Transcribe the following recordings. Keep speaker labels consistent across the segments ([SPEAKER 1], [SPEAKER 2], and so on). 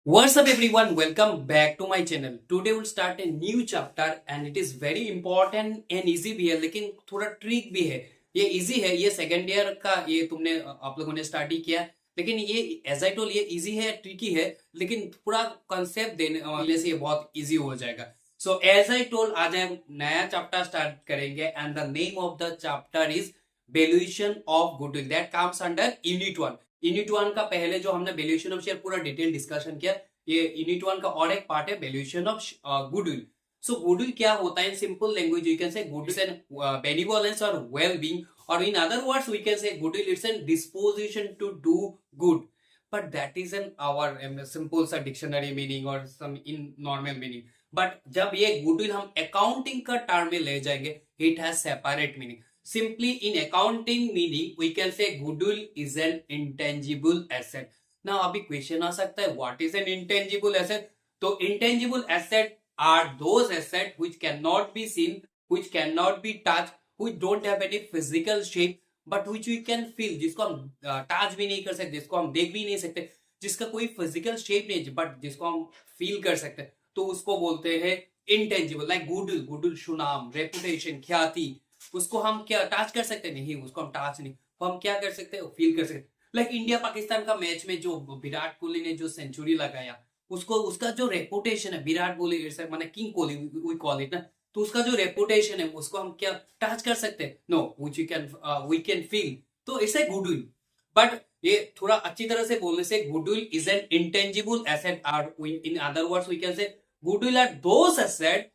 [SPEAKER 1] What's up everyone, welcome back to my channel. Today we'll start a new chapter and it is very important and easy भी है लेकिन थोड़ा trick भी है. ये easy है, ये सेकेंड ईयर का ये तुमने आप लोगों ने स्टडी किया, लेकिन ये एज आई टोल ये इजी है, ट्रिकी है, लेकिन पूरा कंसेप्ट देने से ये बहुत इजी हो जाएगा. सो एज आई टोल आज हम नया चैप्टर स्टार्ट करेंगे and the name of the chapter is valuation of goodwill that comes under unit 1. Unit 1 का पहले जो हमने वैल्यूएशन ऑफ शेयर पूरा डिटेल डिस्कशन किया, ये यूनिट 1 का और एक पार्ट है valuation of goodwill. So goodwill क्या होता है in simple language you can say goodwill and benevolence और वेल बीइंग, और in other words we can say goodwill it's an disposition to do good, but that is an our simple सा dictionary meaning और some in normal meaning. But जब ये goodwill हम accounting का term में ले जाएंगे it has separate meaning. Simply in accounting meaning we can say goodwill is an intangible asset. Now अभी क्वेश्चन आ सकता है what is an intangible asset? तो intangible asset are those assets which cannot be seen, which cannot be touched, which don't have any physical shape but which we can feel, जिसको हम touch भी नहीं कर सकते, जिसको हम देख भी नहीं सकते, जिसका कोई फिजिकल शेप नहीं है बट जिसको हम फील कर सकते हैं, तो उसको बोलते हैं intangible. Like goodwill, goodwill Sunam, reputation, ख्याति, उसको हम क्या टच कर सकते हैं? नहीं, उसको हम टच नहीं, तो हम क्या कर सकते हैं? फील कर सकते हैं. लाइक इंडिया पाकिस्तान का मैच में जो विराट कोहली ने जो सेंचुरी लगाया, उसको उसका जो रेपुटेशन है, विराट कोहली माने king Kohli we call it ना, तो उसका जो रेपुटेशन है उसको हम क्या टच कर सकते हैं? No, which we can feel. तो इसे गुडविल. बट ये थोड़ा अच्छी तरह से बोलने से goodwill is an intangible asset, और in other words we can say goodwill are those asset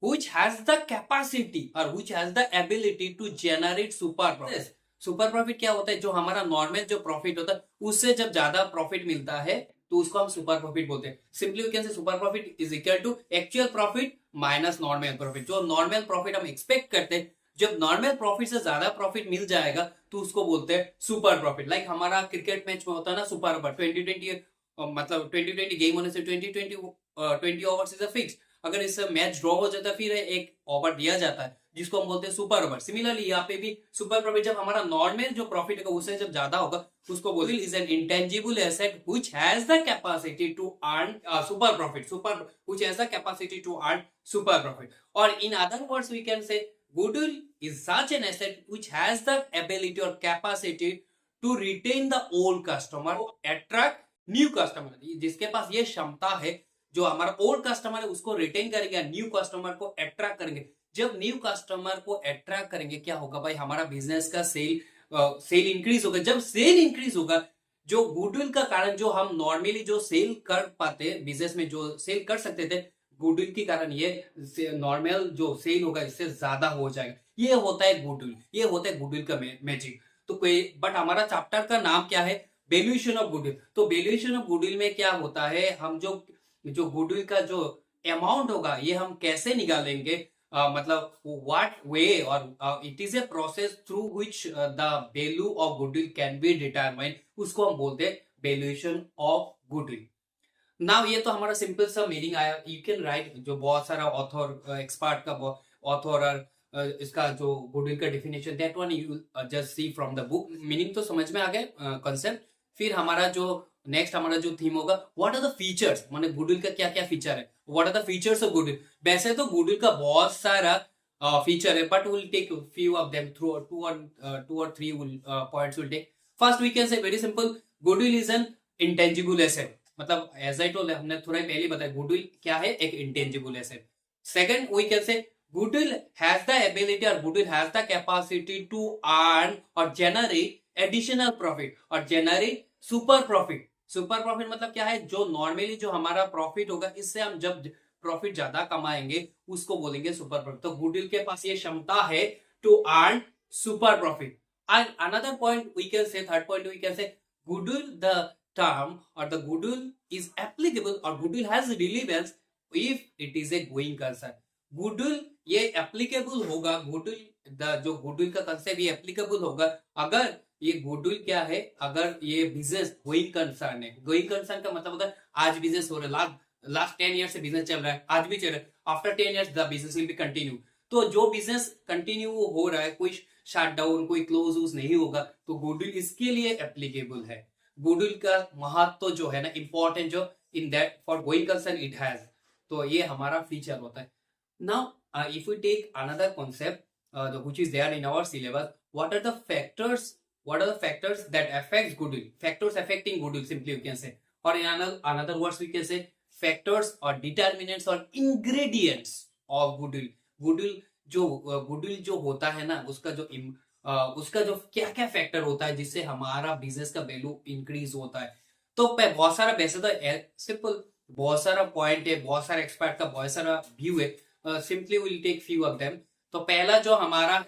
[SPEAKER 1] which has the capacity or which has the ability to generate super profit. Super profit क्या होता है? जो हमारा नॉर्मल जो profit होता है उससे जब ज्यादा प्रॉफिट मिलता है तो उसको हम सुपर प्रॉफिट बोलते हैं. Simply we can say super profit is equal to actual profit minus normal profit. जो नॉर्मल प्रॉफिट हम एक्सपेक्ट करते हैं, जब नॉर्मल प्रॉफिट से ज्यादा प्रॉफिट मिल जाएगा तो उसको बोलते हैं सुपर प्रॉफिट. लाइक हमारा क्रिकेट मैच में होता है ना सुपर ओवर 2020, मतलब 2020 गेम होने से 20 ओवर्स इज अ फिक्स. अगर इस मैच ड्रॉ हो जाता है फिर एक ओवर दिया जाता है जिसको हम बोलते हैं सुपर ओवर. सिमिलरली यहाँ पे भी सुपर प्रॉफिट जब हमारा नॉर्मल जो प्रॉफिट है उससे जब ज्यादा होगा उसको बोलते हैं is an intangible asset which has the capacity to earn super profit. Super which has the capacity to earn super profit. और in other words we can say goodwill is such an asset which has the ability or capacity to retain the old customer, attract new customer. जिसके पास ये क्षमता है, जो हमारा old customer है उसको retain करेंगे, न्यू कस्टमर को अट्रैक्ट करेंगे. जब न्यू कस्टमर को अट्रैक्ट करेंगे क्या होगा भाई? हमारा बिजनेस का सेल इंक्रीज होगा. जब सेल इंक्रीज होगा, जो गुडविल का कारण जो हम नॉर्मली जो सेल कर पाते बिजनेस में जो सेल कर सकते थे, गुडविल के कारण ये नॉर्मल जो सेल होगा इससे ज्यादा हो जाएगा. ये होता है गुडविल, ये होता है गुडविल का मैजिक. तो कोई बट हमारा चैप्टर का नाम क्या है? Valuation of goodwill. तो वैल्यूएशन ऑफ गुडविल में क्या होता है, हम जो गुडविल का जो अमाउंट होगा ये हम कैसे निकालेंगे, मतलब व्हाट वे, और it is a process through which the value of goodwill can be determine, उसको हम बोलते हैं वैल्यूएशन ऑफ गुडविल. नाउ ये तो हमारा सिंपल सा मीनिंग आया. यू कैन राइट, जो बहुत सारा ऑथर एक्सपर्ट का ऑथर और इसका जो गुडविल का definition that one you just see from the book. Meaning तो समझ में आ गया कंसेप्ट. फिर हमारा जो नेक्स्ट हमारा जो थीम होगा व्हाट आर द फीचर्स, माने गुडविल का क्या क्या फीचर है, what are the features of goodwill. वैसे तो गुडविल का बहुत सारा फीचर है but will take few of them through two और three points will take. First we can say very simple, goodwill is an intangible asset. मतलब as I told, हमने थोड़ा पहले बताया गुडविल क्या है, एक intangible asset. Second we can say goodwill has the ability और goodwill has the capacity to earn और जनरेट एडिशनल प्रॉफिट और generate super profit. Super profit मतलब क्या है? जो नॉर्मली जो हमारा प्रॉफिट होगा इससे हम जब प्रॉफिट ज्यादा कमाएंगे उसको बोलेंगे सुपर प्रॉफिट. तो गुडविल के पास ये क्षमता है to earn super profit. And another point we can say, third point we can say goodwill the term or the goodwill is applicable or goodwill has relevance if it is a going concern. goodwill ये applicable होगा, goodwill जो goodwill का concept ये applicable होगा अगर ये goodwill क्या है, अगर ये बिजनेस गोइंग कंसर्न है. गोइंग कंसर्न का मतलब होता है आज बिजनेस हो रहा है, लास्ट 10 ईयर से बिजनेस चल रहा है, आज भी चल रहा है, after 10 years the business will be continue. तो जो बिजनेस कंटिन्यू हो रहा है, कोई शट डाउन कोई क्लोज नहीं होगा, तो गुडविल इसके लिए एप्लीकेबल है. गुडविल का महत्व जो है ना, इंपॉर्टेंट जो in that for going concern it has. तो ये हमारा फीचर होता है। Now if you take another concept which is there in our syllabus, what are the factors, what are the factors that affects goodwill, factors affecting goodwill simply you can say, or in another words we can say factors or determinants or ingredients of goodwill। goodwill जो होता है ना, उसका जो क्या क्या factor होता है जिससे हमारा बिजनेस का वैल्यू इंक्रीज होता है। तो बहुत सारा, वैसे तो सिंपल बहुत सारा पॉइंट है, बहुत सारा एक्सपर्ट का बहुत सारा व्यू है, simply will take few of them. तो पहला जो हमारा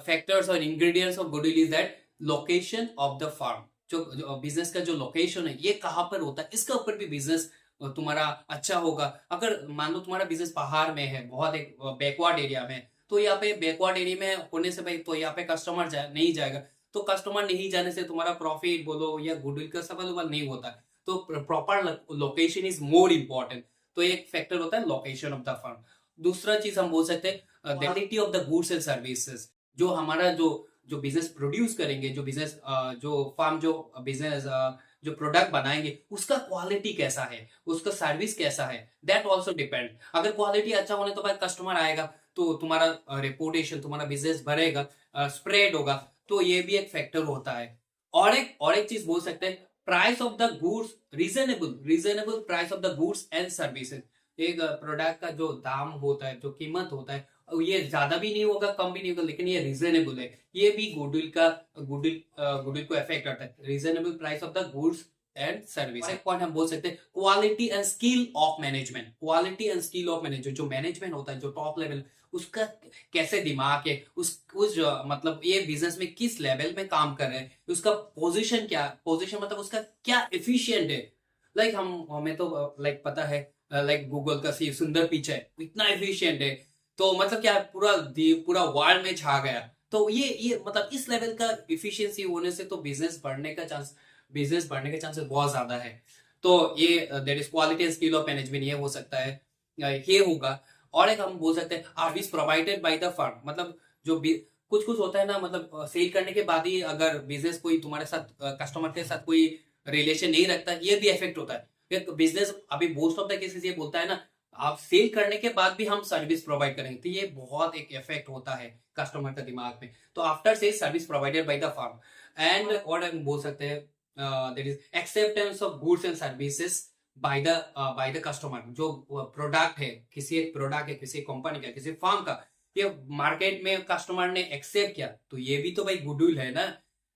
[SPEAKER 1] फैक्टर्स और ingredients of goodwill is that location of the firm. जो बिजनेस का जो लोकेशन है ये कहाँ पर होता है, इसके ऊपर भी बिजनेस तुम्हारा अच्छा होगा। अगर मान लो तुम्हारा बिजनेस पहाड़ में है, बहुत एक बैकवर्ड एरिया में, तो यहाँ पे बैकवर्ड एरिया में होने से भाई तो यहाँ पे कस्टमर नहीं जाएगा। तो कस्टमर नहीं जाने से तुम्हारा प्रॉफिट बोलो या गुडविल का सवाल नहीं होता। तो proper location is more important. तो एक फैक्टर होता है लोकेशन ऑफ द फार्म। दूसरा चीज हम बोल सकते हैं quality of the goods and services. जो हमारा जो बिजनेस प्रोड्यूस करेंगे, जो बिजनेस जो फार्म जो बिजनेस जो प्रोडक्ट बनाएंगे उसका क्वालिटी कैसा है, उसका सर्विस कैसा है, दैट ऑल्सो डिपेंड। अगर क्वालिटी अच्छा होने तो भाई कस्टमर आएगा, तो तुम्हारा रेपुटेशन, तुम्हारा बिजनेस बढ़ेगा, स्प्रेड होगा। तो ये भी एक फैक्टर होता है। और एक चीज बोल सकते हैं price of the goods, reasonable price of the goods and services. एक प्रोडक्ट का जो दाम होता है, जो कीमत होता है, ये ज्यादा भी नहीं होगा कम भी नहीं होगा, लेकिन ये रीजनेबल है। ये भी गुडविल को इफेक्ट करता है। Reasonable price of the goods and service. एक पॉइंट हम बोल सकते हैं quality and skill of management. Quality and skill of management, जो मैनेजमेंट होता है जो टॉप लेवल, उसका कैसे दिमाग है, उस मतलब ये बिजनेस में किस लेवल में काम कर रहे हैं, उसका पोजीशन क्या, पोजीशन मतलब उसका क्या एफिशिएंट है। लाइक हमें तो लाइक पता है लाइक गूगल का सुंदर पिच है, इतना एफिशिएंट है, तो मतलब क्या पूरा वर्ल्ड में छा गया। तो ये मतलब इस लेवल का इफिशियंसी होने से तो बिजनेस बढ़ने का चांसेस बहुत ज्यादा है। तो ये that is quality and skill of management, ये हो सकता है, ये होगा। और एक हम बोल सकते हैं service provided by the firm. मतलब जो कुछ कुछ होता है ना, मतलब सेल करने के बाद ही अगर बिजनेस कोई तुम्हारे साथ कस्टमर के साथ कोई रिलेशन नहीं रखता, ये भी इफेक्ट होता है। बिजनेस अभी मोस्ट ऑफ द केसेस ये बोलता है ना, आप सेल करने के बाद भी हम सर्विस प्रोवाइड करेंगे, तो ये बहुत एक इफेक्ट होता है कस्टमर के दिमाग में। तो after sale service provided by the firm. And और हम बोल सकते हैं that is acceptance of goods and services by the customer. जो प्रोडक्ट है, किसी एक प्रोडक्ट है, किसी कंपनी का, किसी फर्म का, ये मार्केट में कस्टमर ने एक्सेप्ट किया, तो ये भी तो भाई गुडविल है ना।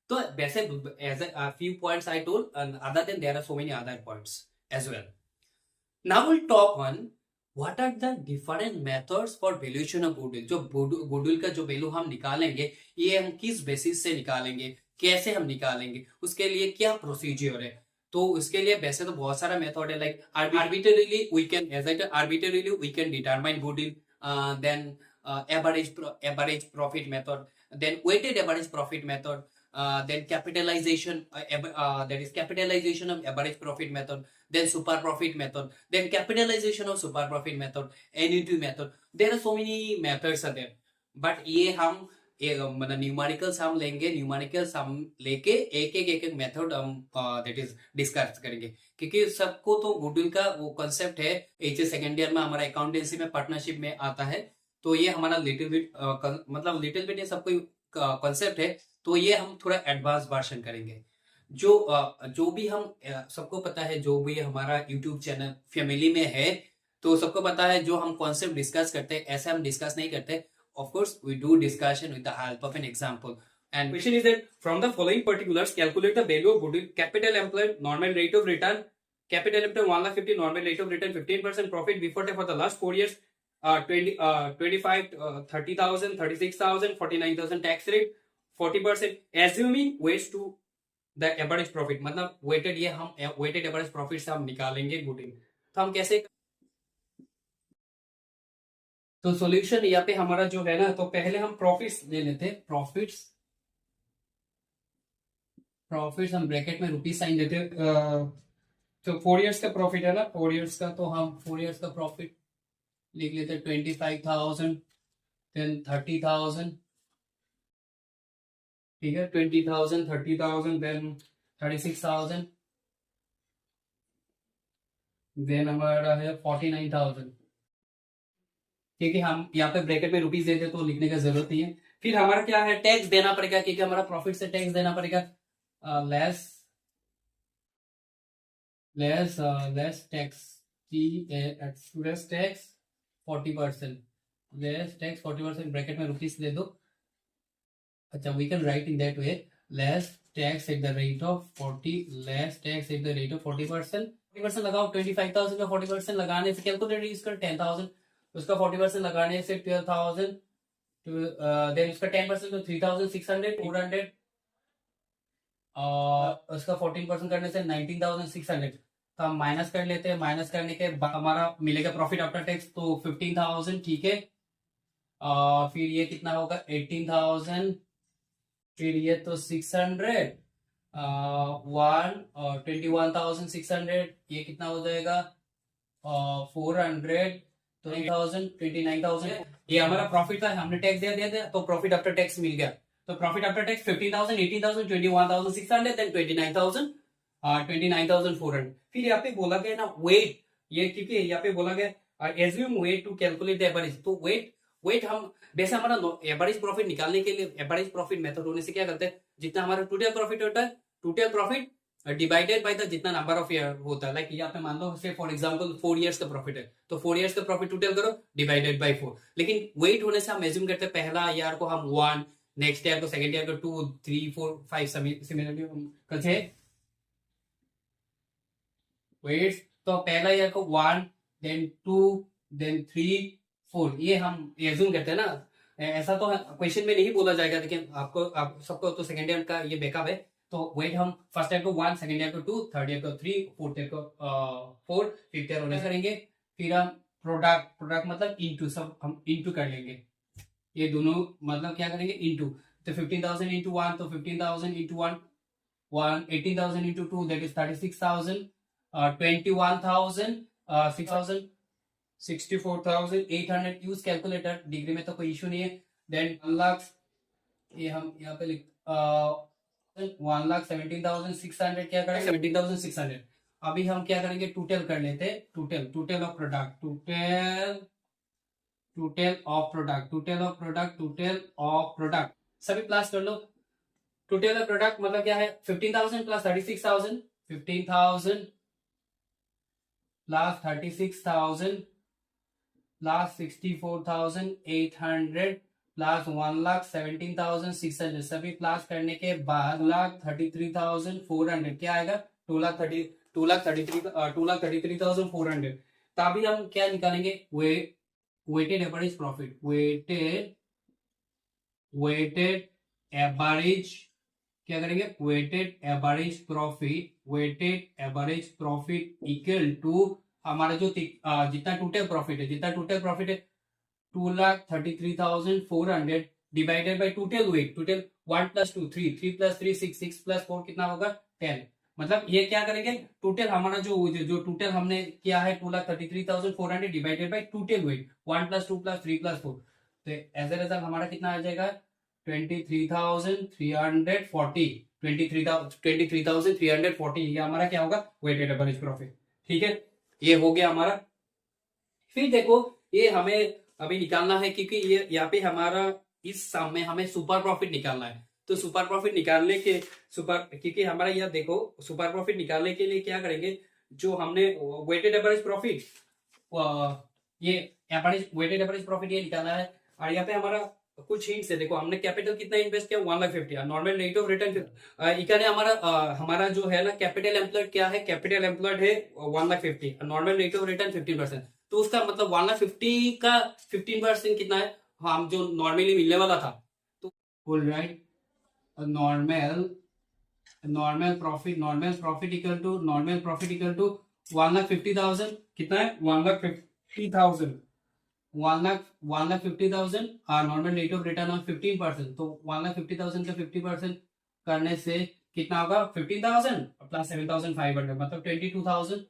[SPEAKER 1] तो वैसे as a few points I told, other than there are so many other points as well. Now will talk on what are the different methods for valuation of goodwill. जो गुडविल का जो value हम निकालेंगे, ये हम किस basis से निकालेंगे, कैसे हम निकालेंगे, उसके लिए क्या प्रोसीजर है। तो उसके लिए वैसे तो बहुत सारा मेथड है, like arbitrarily we can, as I said, arbitrarily we can determine goodwill, then average profit method, then weighted average profit method, then capitalization, that is capitalization of average profit method, then super profit method, then capitalization of super profit method, annuity method. There are so many methods are there, but ये हम मतलब numericals हम लेंगे, numericals हम लेके एक method हम that is discuss करेंगे, क्योंकि सबको तो गुडविल का वो कंसेप्ट है एचए सेकेंड ईयर में, हमारा अकाउंटेंसी में पार्टनरशिप में आता है। तो ये हमारा लिटिल बिट मतलब लिटिल बिट ये सबको कंसेप्ट है। तो ये हम थोड़ा एडवांस वर्जन करेंगे। जो भी हम सबको पता है, जो भी हमारा यूट्यूब चैनल फैमिली में है, तो सबको पता है जो हम कॉन्सेप्ट डिस्कस करते हैं, ऐसे हम डिस्कस नहीं करते। Of course, we do discussion with the help of an example. And question is that from the following particulars, calculate the value of goodwill. Capital employed, normal rate of return. Capital employed 1,50,000, normal rate of return 15% profit before tax for the last 4 years. 25, 30,000, 36,000, 49,000 tax rate, 40%. Assuming weights to the average profit. मतलब weighted ये हम weighted average profit से हम निकालेंगे goodwill. तो हम कैसे, तो सॉल्यूशन यहाँ पे हमारा जो है ना, तो पहले हम प्रॉफिट्स ले लेते हैं। प्रॉफिट्स हम ब्रैकेट में रुपीज साइन देते हैं। तो 4 इयर्स का प्रॉफिट है ना, 4 इयर्स का, तो हम 4 इयर्स का प्रॉफिट लिख लेते हैं 25,000, देन 30,000, ठीक है, 20,000, 30,000, देन 36,000, देन हमारा है 49,000। क्योंकि हम यहाँ पे ब्रैकेट में रुपीज देते तो लिखने का जरूरत नहीं है। फिर हमारा क्या है, टैक्स देना पड़ेगा, क्योंकि हमारा प्रॉफिट से टैक्स देना पड़ेगा। Less less less tax, less tax 40%, less tax 40%, bracket में रुपीज दे दो। अच्छा, we can write in that way, less tax at the rate of 40, less tax at the rate of 40%। 40% लगाओ, 25,000 का 40% लगाने से, कैलकुलेटर यूज कर 10,000, उसका 40% लगाने से 12,000, देन उसका 10% तो 3,600, 400, और उसका 14% करने से 19,600। तो हम माइनस कर लेते हैं, माइनस करने के बाद हमारा मिलेगा प्रॉफिट आफ्टर टैक्स तो 15,000, ठीक है। और फिर ये कितना होगा, 18,000, फिर ये तो 600, 21,600, ये कितना हो जाएगा, 400, तो 9,000, 29,000। ये हमारा प्रॉफिट था, हमने टैक्स दिया तो प्रॉफिट आफ्टर टैक्स मिल गया। तो प्रॉफिट आफ्टर टैक्स 15,000, 18,000, 21,600, देन 29,000, 29,400। फिर यहाँ पे बोला गया ना वेट, ये क्योंकि यहाँ पे बोला गया assume weight to calculate the average, तो वेट हम वैसे हमारा एवरेज प्रॉफिट निकालने के लिए एवरेज प्रॉफिट मेथड होने से क्या करते हैं, जितना हमारा टोटल प्रॉफिट होता है, total profit divided by the जितना नंबर ऑफ ईयर होता है। लाइक यहाँ पे मान लो से फॉर एग्जांपल 4 इयर्स का प्रॉफिट है, तो 4 इयर्स का प्रॉफिट टोटल करो डिवाइडेड बाय 4। लेकिन वेट होने से हम एज्यूम करते हैं पहला ईयर को हम 1, नेक्स्ट ईयर को, सेकंड ईयर को 2, 3, 4, 5 सिमिलरली हम करते हैं वेट्स। तो पहला ईयर को 1, देन 2, देन 3, 4, ये हम एज्यूम करते हैं ना। ऐसा तो क्वेश्चन में नहीं बोला जाएगा, लेकिन आप सबको तो सेकंड ईयर का ये बैकअप है। तो वेट हम फर्स्ट ईयर को 1, सेकंड ईयर को 2, थर्ड ईयर को 3, फोर्थ ईयर को 4, फिफ्थ ईयर होने करेंगे। फिर हम प्रोडक्ट मतलब इनटू, सब हम इनटू कर लेंगे, ये दोनों मतलब क्या करेंगे, इनटू। तो 15,000 इंटू 1, तो 15,000 into 1, 18,000 into 2, that is 36,000, 21,000, 6,000, 64,800। Use calculator, degree में तो कोई इशू नहीं है। देन 1 लाख, ये हम यहाँ पे लिख 1,17,600, क्या करेंगे 17,600। अभी हम क्या करेंगे, टोटल कर लेते हैं, total of product, total of product सभी प्लस कर लो। टोटल ऑफ प्रोडक्ट मतलब क्या है, 15,000 प्लस 36,000, 15,000 प्लस 36,000 प्लस 64,800 प्लस 1,17,600, सभी प्लस करने के बाद 2,33,400 क्या आएगा, 2,33,400। तभी हम क्या निकालेंगे, weighted average profit, weighted average, क्या करेंगे, weighted average profit equal to हमारा जो जितना टोटल प्रॉफिट है, 2,33,400 divided by total weight, total 1 plus 2 3, 3 plus 3 6, 6 plus 4 कितना होगा 10। मतलब ये क्या करेंगे, टोटल हमारा जो टोटल हमने किया है 2,33,400 divided by total wait 1 plus 2 plus 3 plus 4, तो एज ए रिजल्ट हमारा कितना आ जाएगा, 23,340, 23,340, ये हमारा क्या होगा, वेटेड एवरेज प्रॉफिट। ठीक है, ये हो गया हमारा। फिर देखो, ये हमें अभी निकालना है, क्योंकि ये यहाँ पे हमारा इस सम में हमें सुपर प्रॉफिट निकालना है। तो सुपर प्रॉफिट निकालने के क्योंकि हमारा यह देखो, सुपर प्रॉफिट निकालने के लिए क्या करेंगे, जो हमने वेटेड एवरेज प्रॉफिट, ये वेटेड एवरेज प्रॉफिट ये निकालना है। और यहाँ पे हमारा कुछ हिंट्स है, देखो हमने कैपिटल कितना इन्वेस्ट किया, 1,50,000, नॉर्मल रेट ऑफ रिटर्न इकाने हमारा जो है ना कैपिटल एम्प्लॉयड क्या है, कैपिटल एम्प्लॉयड है 1,50,000, नॉर्मल रेट ऑफ रिटर्न 15%। तो उसका मतलब 1,50,000 का 15% कितना है, हम जो नॉर्मली मिलने वाला था। तो full right, normal profit equal to 1,50,000, कितना है 1,50,000, 1,50,000 और normal rate of return of 15%। तो 1,50,000 का 50% करने से कितना होगा, 15,000 प्लस 7,500, मतलब 22,500।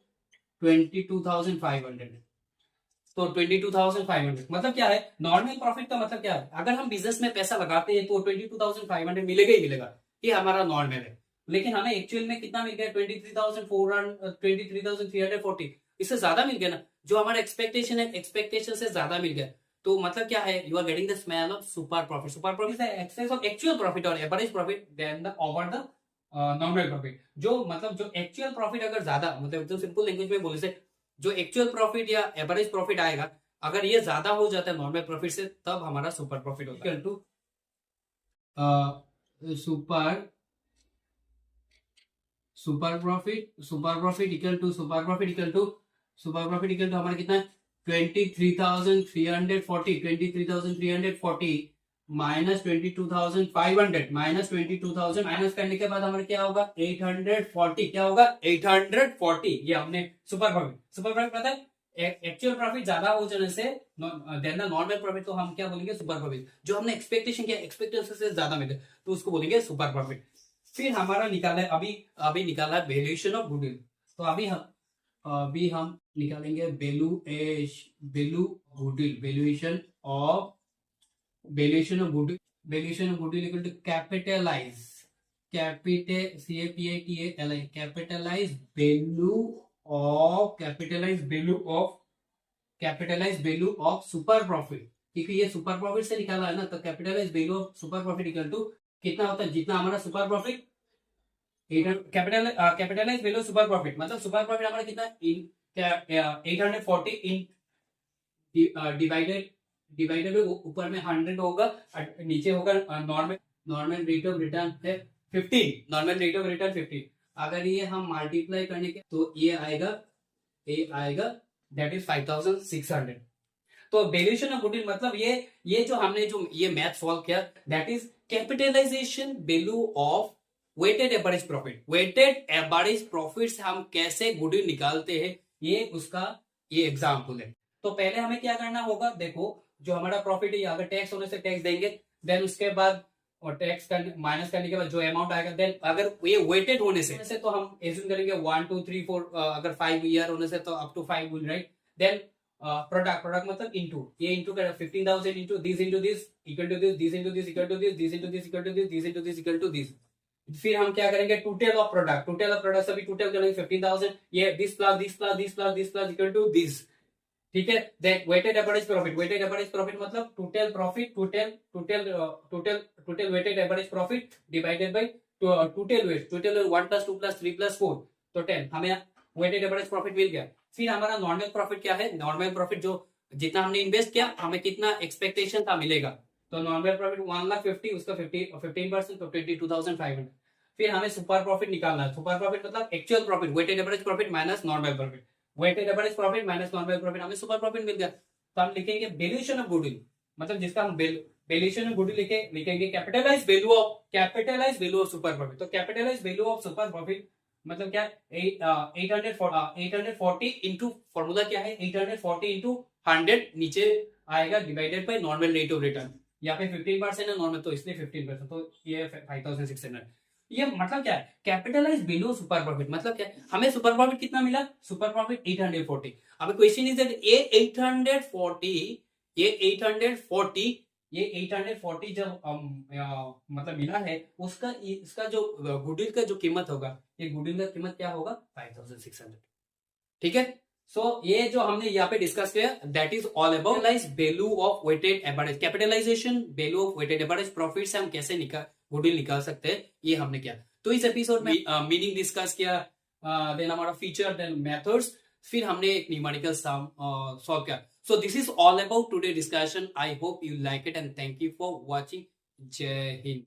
[SPEAKER 1] तो 22,500 मतलब क्या है, नॉर्मल प्रॉफिट का मतलब क्या है, अगर हम बिजनेस में पैसा लगाते हैं तो 22,500 मिलेगा ही मिलेगा, ये हमारा नॉर्मल है। लेकिन हमें एक्चुअल में कितना मिल गया, 23,340। इससे ज्यादा मिल गया ना, जो हमारा एक्सपेक्टेशन है एक्सपेक्टेशन से ज्यादा मिल गया, तो मतलब क्या है, you are getting the smell of super profit. Super profit है एक्सेस ऑफ एक्चुअल प्रॉफिट और average profit then the over the normal profit. जो मतलब जो एक्चुअल प्रॉफिट अगर ज्यादा, मतलब जो सिंपल लैंग्वेज में बोले से, जो एक्चुअल प्रॉफिट या एवरेज प्रॉफिट आएगा, अगर ये ज्यादा हो जाता है नॉर्मल प्रॉफिट से, तब हमारा सुपर प्रॉफिट होता है। To super profit equal to हमारा कितना है, 23,340 माइनस 22,500 माइनस 22,000 माइनस करने के बाद हमारा क्या होगा, 840। क्या होगा, 840। ये हमने सुपर प्रॉफिट पता है, एक्चुअल प्रॉफिट ज्यादा हो जाने से देन द नॉर्मल प्रॉफिट, तो हम क्या बोलेंगे, सुपर प्रॉफिट। जो हमने एक्सपेक्टेशन किया, एक्सपेक्टेशन से ज्यादा मिले, तो उसको बोलेंगे सुपर प्रॉफिट। फिर हमारा निकाला है अभी निकाला है वैल्यूएशन ऑफ गुडविल। तो अभी हम निकालेंगे valuation of goodwill equal to capitalise value of super profit, क्योंकि ये सुपर प्रॉफिट से निकाला है ना, तो capitalise value of super profit equal to कितना होता है, जितना हमारा super profit, capitalise value super profit, मतलब सुपर प्रॉफिट हमारा कितना, 840 इन डिवाइडेड ऊपर में 100 होगा, नीचे होगा नॉर्मल रेट ऑफ रिटर्न है 15। अगर ये हम मल्टीप्लाई करने के, तो ये आएगा दैट इज 5,600। तो वैल्यूएशन ऑफ गुडविल मतलब ये जो हमने जो ये मैथ सॉल्व किया, that is capitalisation value of weighted average profit से हम कैसे गुडविल निकालते हैं, ये उसका ये एग्जाम्पल है। तो पहले हमें क्या करना होगा, देखो जो हमारा प्रॉफिट है, अगर टैक्स होने से टैक्स देंगे, देन उसके बाद और टैक्स माइनस करने के बाद जो अमाउंट आएगा, देन अगर ये वेटेड होने से तो हम एज्यूम करेंगे 1 2 3 4, अगर 5 ईयर होने से तो up to 5 will, right. Then product मतलब इंटू, ये इंटू कर 15,000 into this equal to this into this equal to this into this equal to this into this equal to this. फिर हम क्या करेंगे, टोटल ऑफ प्रोडक्ट सभी total करेंगे 15,000, ये this plus equal to this, ठीक है। देन वेटेड एवरेज प्रॉफिट मतलब total profit, total weighted average profit divided by total wait 1 plus 2 plus 3 plus 4, तो 10, हमें वेटेड एवरेज प्रॉफिट मिल गया। फिर हमारा नॉर्मल प्रॉफिट क्या है, नॉर्मल प्रॉफिट जो जितना हमने इन्वेस्ट किया, हमें कितना एक्सपेक्टेशन था मिलेगा, तो नॉर्मल प्रॉफिट 1,50,000, उसका 15%, तो 22,500। फिर हमें सुपर प्रॉफिट निकालना है। सुपर प्रॉफिट मतलब actual profit, weighted average profit minus normal profit, weighted average profit minus normal profit, हमें सुपर प्रॉफिट मिल गया। तो हम लिखेंगे वैल्यूएशन ऑफ गुडविल, मतलब जिसका हम वैल्यूएशन ऑफ गुडविल लिखेंगे capitalize value of super profit. तो capitalise value of super profit मतलब क्या है, 840 इंटू, फॉर्मूला क्या है, 840 इंटू 100 नीचे आएगा divided by normal rate of return. यहाँ पे 15% है नॉर्मल, तो इसलिए 15%, तो ये 5,600। ये मतलब क्या है, कैपिटलाइज वैल्यू सुपर प्रॉफिट मतलब क्या है, हमें सुपर प्रॉफिट कितना मिला, सुपर प्रॉफिट 840। अब क्वेश्चन इज दैट ये 840 जब मतलब मिला है, उसका इसका जो गुडविल का जो कीमत होगा, ये गुडविल का कीमत क्या होगा, 5,600, ठीक है। सो ये जो हमने यहाँ पे डिस्कस किया, that is all about value of weighted average, capitalisation value of weighted average profit से हम कैसे गुडविल निकाल सकते हैं, ये हमने किया। तो इस एपिसोड में मीनिंग डिस्कस किया, देन हमारा फीचर, देन मेथड्स, फिर हमने एक न्यूमेरिकल सम सॉल्व किया। So this is all about today's discussion. I hope you like it and thank you for watching. Jai Hind.